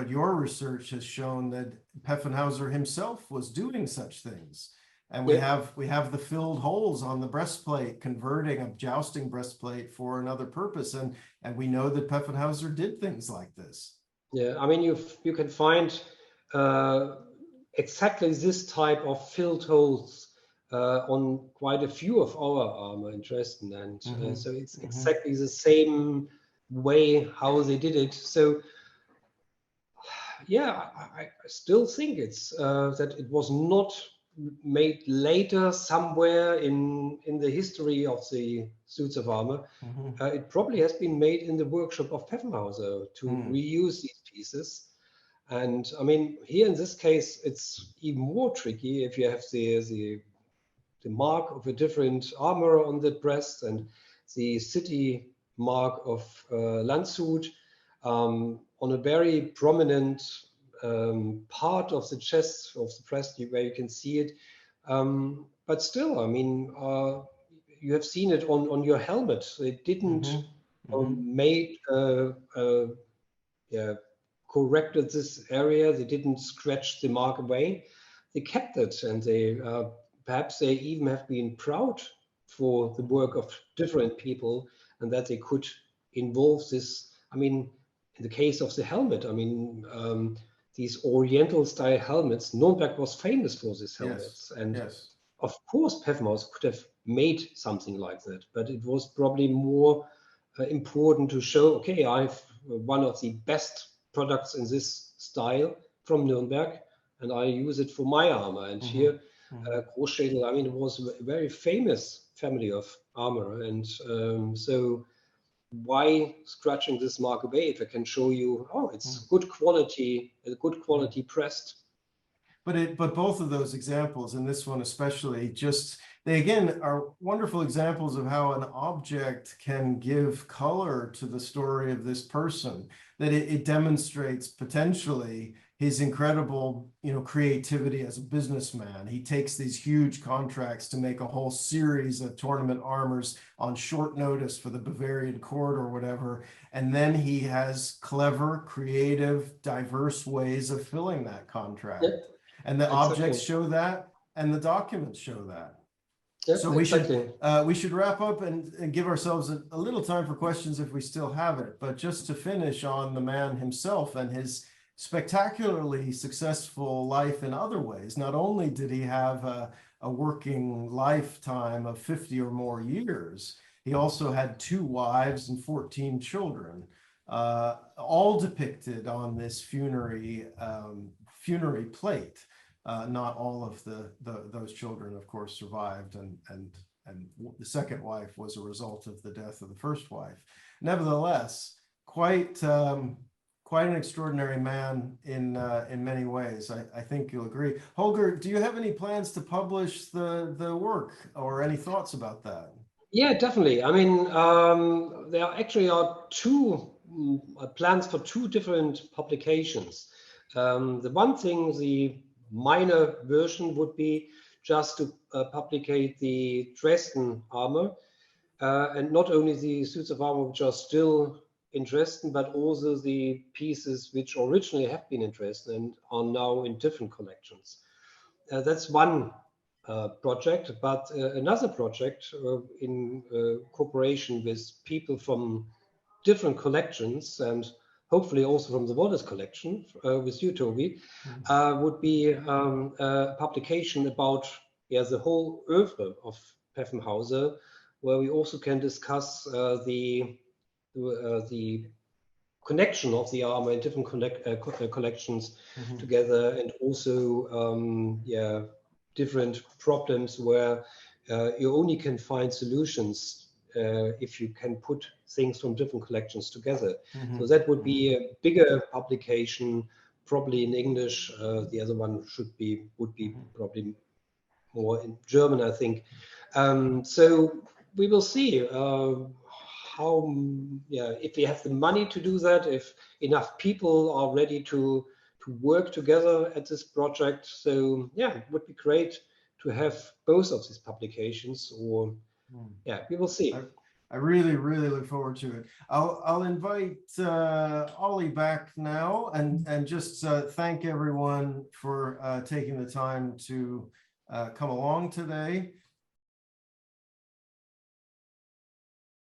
your research has shown that Peffenhauser himself was doing such things. And we have the filled holes on the breastplate, converting a jousting breastplate for another purpose, and we know that Peffenhauser did things like this. Yeah, I mean you can find exactly this type of filled holes on quite a few of our armor in Dresden, and so it's exactly the same way how they did it. So yeah, I still think it's that it was not made later somewhere in the history of the suits of armor. It probably has been made in the workshop of Peffenhauser to reuse these pieces. And I mean, here in this case, it's even more tricky if you have the mark of a different armor on the breast and the city mark of Landshut on a very prominent part of the chest of the breast where you can see it. But still, I mean, you have seen it on your helmet. They didn't corrected this area. They didn't scratch the mark away. They kept it, and they perhaps they even have been proud for the work of different people and that they could involve this. I mean, in the case of the helmet, I mean, these Oriental style helmets, Nuremberg was famous for these helmets. And of course, Peffenhauser could have made something like that, but it was probably more important to show, okay, I have one of the best products in this style from Nuremberg, and I use it for my armor. And here, Großschädel, I mean, it was a very famous family of armor. And so why scratching this mark away if I can show you, oh, it's good quality pressed. But both of those examples, and this one especially, just they again are wonderful examples of how an object can give color to the story of this person, that it demonstrates potentially his incredible, creativity as a businessman. He takes these huge contracts to make a whole series of tournament armors on short notice for the Bavarian court or whatever. And then he has clever, creative, diverse ways of filling that contract. Yeah, And the exactly. objects show that, and the documents show that. Yeah, So we exactly. should wrap up and give ourselves a little time for questions if we still have it. But just to finish on the man himself and his spectacularly successful life in other ways. Not only did he have a working lifetime of 50 or more years, he also had 2 wives and 14 children, all depicted on this funerary plate. Not all of those children, of course, survived, and the second wife was a result of the death of the first wife. Nevertheless, quite an extraordinary man in many ways. I think you'll agree. Holger, do you have any plans to publish the work, or any thoughts about that? Yeah, definitely. I mean, there actually are 2 plans for 2 different publications. The one thing, the minor version, would be just to publicate the Dresden armor, and not only the suits of armor which are still in Dresden, but also the pieces which originally have been in Dresden and are now in different collections. That's one project, but another project in cooperation with people from different collections, and hopefully also from the Wallace Collection with you, Toby, would be a publication about the whole oeuvre of Peffenhauser, where we also can discuss the connection of the armor in different collections together, and also different problems where you only can find solutions if you can put things from different collections together. So that would be a bigger publication, probably in English. The other one would be probably more in German, I think. So we will see how, if we have the money to do that, if enough people are ready to work together at this project. So yeah, it would be great to have both of these publications, or we will see. I really, really look forward to it. I'll invite Ollie back now, and just thank everyone for taking the time to come along today.